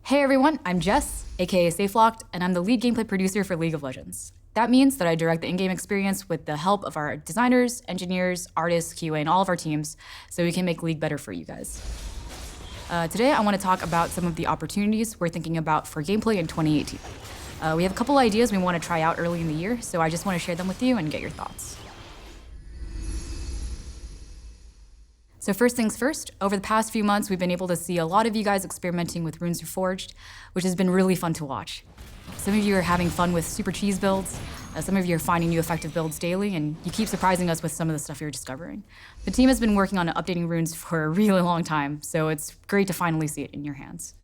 Hey everyone, I'm Jess, aka Safelocked, and I'm the lead gameplay producer for League of Legends. That means that I direct the in-game experience with the help of our designers, engineers, artists, QA, and all of our teams, so we can make League better for you guys. Today I want to talk about some of the opportunities we're thinking about for gameplay in 2018. We have a couple ideas we want to try out early in the year, so I just want to share them with you and get your thoughts. So first things first, over the past few months, we've been able to see a lot of you guys experimenting with Runes Reforged, which has been really fun to watch. Some of you are having fun with super cheese builds, some of you are finding new effective builds daily, and you keep surprising us with some of the stuff you're discovering. The team has been working on updating Runes for a really long time, so it's great to finally see it in your hands.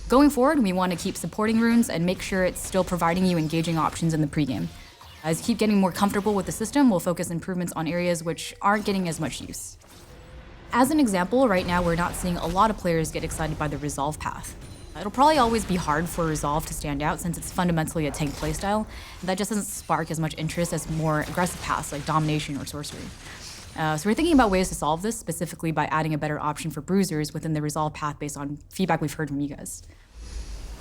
Going forward, we want to keep supporting Runes and make sure it's still providing you engaging options in the pregame. As you keep getting more comfortable with the system, we'll focus improvements on areas which aren't getting as much use. As an example, right now we're not seeing a lot of players get excited by the Resolve path. It'll probably always be hard for Resolve to stand out since it's fundamentally a tank playstyle, and that just doesn't spark as much interest as more aggressive paths like Domination or Sorcery. So we're thinking about ways to solve this, specifically by adding a better option for bruisers within the Resolve path based on feedback we've heard from you guys.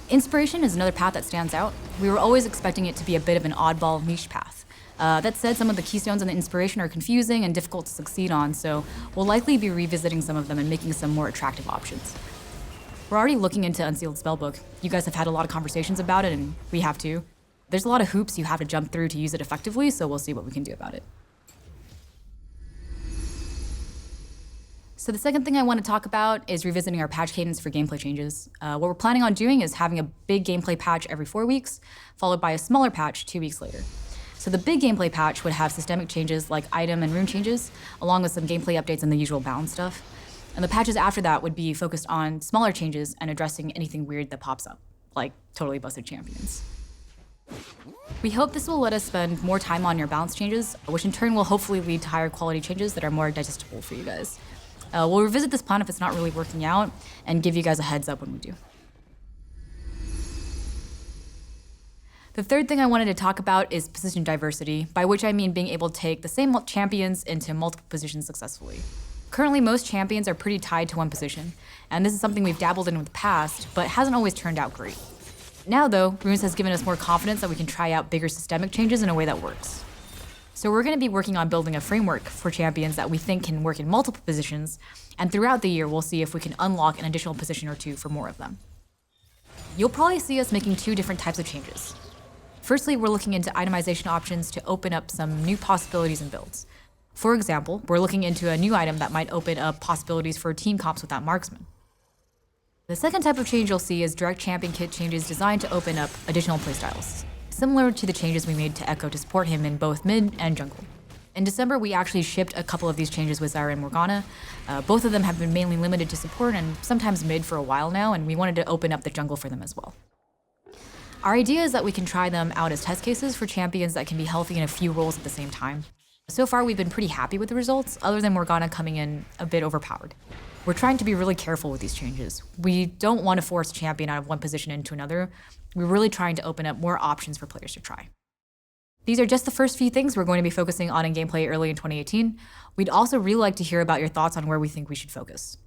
Inspiration is another path that stands out. We were always expecting it to be a bit of an oddball niche path. That said, some of the keystones in the Inspiration are confusing and difficult to succeed on, so we'll likely be revisiting some of them and making some more attractive options. We're already looking into Unsealed Spellbook. You guys have had a lot of conversations about it, and we have too. There's a lot of hoops you have to jump through to use it effectively, so we'll see what we can do about it. So the second thing I want to talk about is revisiting our patch cadence for gameplay changes. What we're planning on doing is having a big gameplay patch every 4 weeks, followed by a smaller patch 2 weeks later. So the big gameplay patch would have systemic changes like item and rune changes, along with some gameplay updates and the usual balance stuff. And the patches after that would be focused on smaller changes and addressing anything weird that pops up, like totally busted champions. We hope this will let us spend more time on your balance changes, which in turn will hopefully lead to higher quality changes that are more digestible for you guys. We'll revisit this plan if it's not really working out and give you guys a heads up when we do. The third thing I wanted to talk about is position diversity, by which I mean being able to take the same champions into multiple positions successfully. Currently, most champions are pretty tied to one position, and this is something we've dabbled in the past, but hasn't always turned out great. Now though, Runes has given us more confidence that we can try out bigger systemic changes in a way that works. So we're going to be working on building a framework for champions that we think can work in multiple positions, and throughout the year we'll see if we can unlock an additional position or two for more of them. You'll probably see us making 2 different types of changes. Firstly, we're looking into itemization options to open up some new possibilities in builds. For example, we're looking into a new item that might open up possibilities for team comps without marksman. The second type of change you'll see is direct champion kit changes designed to open up additional playstyles, similar to the changes we made to Echo to support him in both mid and jungle. In December, we actually shipped a couple of these changes with Zyra and Morgana. Both of them have been mainly limited to support and sometimes mid for a while now, and we wanted to open up the jungle for them as well. Our idea is that we can try them out as test cases for champions that can be healthy in a few roles at the same time. So far, we've been pretty happy with the results, other than Morgana coming in a bit overpowered. We're trying to be really careful with these changes. We don't want to force a champion out of one position into another. We're really trying to open up more options for players to try. These are just the first few things we're going to be focusing on in gameplay early in 2018. We'd also really like to hear about your thoughts on where we think we should focus.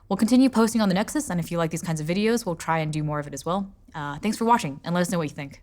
We'll continue posting on the Nexus, and if you like these kinds of videos, we'll try and do more of it as well. Thanks for watching, and let us know what you think.